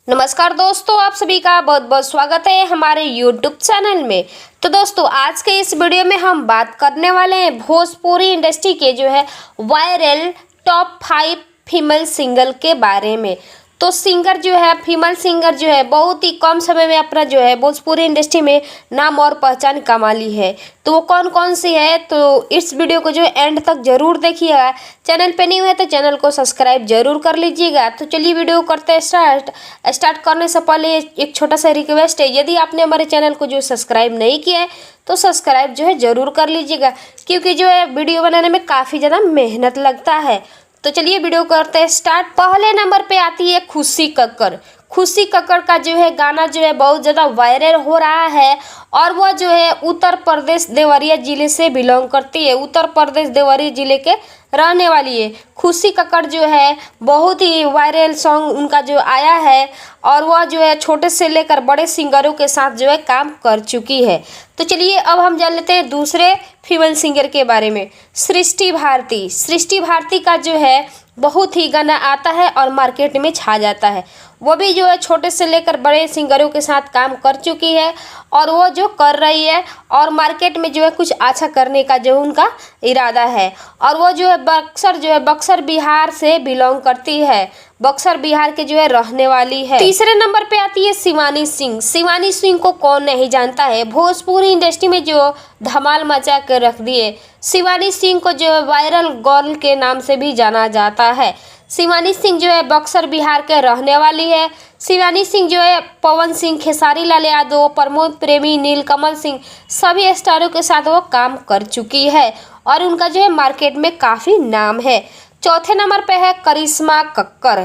नमस्कार दोस्तों, आप सभी का बहुत बहुत स्वागत है हमारे YouTube चैनल में। तो दोस्तों, आज के इस वीडियो में हम बात करने वाले हैं भोजपुरी इंडस्ट्री के जो है वायरल टॉप 5 फीमेल सिंगर के बारे में। तो सिंगर जो है, फीमेल सिंगर जो है, बहुत ही कम समय में अपना जो है भोजपुरी इंडस्ट्री में नाम और पहचान कमा ली है। तो वो कौन कौन सी है, तो इस वीडियो को जो है एंड तक जरूर देखिएगा। चैनल पे नहीं हुए तो चैनल को सब्सक्राइब जरूर कर लीजिएगा। तो चलिए वीडियो करते हैं स्टार्ट करने से पहले एक छोटा सा रिक्वेस्ट है, यदि आपने हमारे चैनल को जो सब्सक्राइब नहीं किया है तो सब्सक्राइब जो है ज़रूर कर लीजिएगा, क्योंकि जो है वीडियो बनाने में काफ़ी ज़्यादा मेहनत लगता है। तो चलिए वीडियो करते हैं स्टार्ट। पहले नंबर पे आती है खुशी कक्कर। खुशी कक्कर का जो है गाना जो है बहुत ज़्यादा वायरल हो रहा है और वह जो है उत्तर प्रदेश देवरिया ज़िले से बिलोंग करती है। उत्तर प्रदेश देवरिया ज़िले के रहने वाली है खुशी कक्कर। जो है बहुत ही वायरल सॉन्ग उनका जो आया है और वह जो है छोटे से लेकर बड़े सिंगरों के साथ जो है काम कर चुकी है। तो चलिए अब हम जान लेते हैं दूसरे फीमेल सिंगर के बारे में, सृष्टि भारती। सृष्टि भारती का जो है बहुत ही गाना आता है और मार्केट में छा जाता है। वो भी जो है छोटे से लेकर बड़े सिंगरों के साथ काम कर चुकी है और वो जो कर रही है और मार्केट में जो है कुछ अच्छा करने का जो उनका इरादा है। और वो जो है बक्सर बिहार से बिलोंग करती है, बक्सर बिहार के जो है रहने वाली है। तीसरे नंबर पे आती है शिवानी सिंह। शिवानी सिंह को कौन नहीं जानता है, भोजपुरी इंडस्ट्री में जो धमाल मचा कर रख दिए। शिवानी सिंह को जो है वायरल गर्ल के नाम से भी जाना जाता है। शिवानी सिंह जो है बक्सर बिहार के रहने वाली है। शिवानी सिंह जो है पवन सिंह, खेसारी लाल यादव, प्रमोद प्रेमी, नीलकमल सिंह सभी स्टारों के साथ वो काम कर चुकी है और उनका जो है मार्केट में काफ़ी नाम है। चौथे नंबर पे है करिश्मा कक्कर।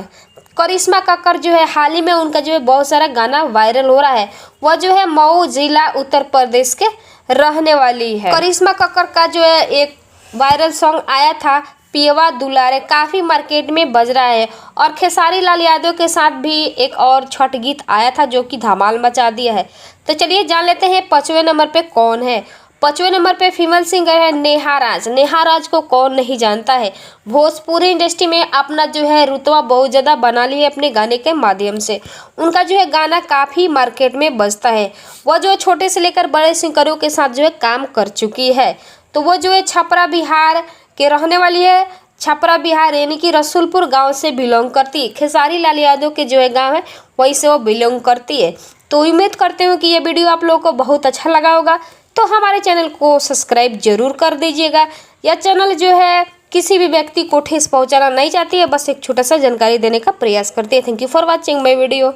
करिश्मा कक्कर जो है हाल ही में उनका जो है बहुत सारा गाना वायरल हो रहा है। वह जो है मऊ जिला उत्तर प्रदेश के रहने वाली है। करिश्मा कक्कर का जो है एक वायरल सॉन्ग आया था पियवा दुलारे, काफ़ी मार्केट में बज रहा है। और खेसारी लाल यादव के साथ भी एक और छठ गीत आया था जो कि धमाल मचा दिया है। तो चलिए जान लेते हैं 5वें नंबर पे कौन है। 5वें नंबर पे फीमेल सिंगर है नेहा राज। नेहा राज को कौन नहीं जानता है, भोजपुरी इंडस्ट्री में अपना जो है रुतबा बहुत ज़्यादा बना ली है अपने गाने के माध्यम से। उनका जो है गाना काफ़ी मार्केट में बजता है। वह जो है छोटे से लेकर बड़े सिंगरों के साथ जो है काम कर चुकी है। तो वो जो है छपरा बिहार के रहने वाली है। छपरा बिहार यानी कि रसूलपुर गांव से बिलोंग करती है। खेसारी लाल यादव के जो है गांव है वहीं से वो बिलोंग करती है। तो उम्मीद करते हूँ कि ये वीडियो आप लोगों को बहुत अच्छा लगा होगा। तो हमारे चैनल को सब्सक्राइब जरूर कर दीजिएगा। यह चैनल जो है किसी भी व्यक्ति को ठेस पहुँचाना नहीं चाहती है, बस एक छोटा सा जानकारी देने का प्रयास करती है। Thank you for watching my video.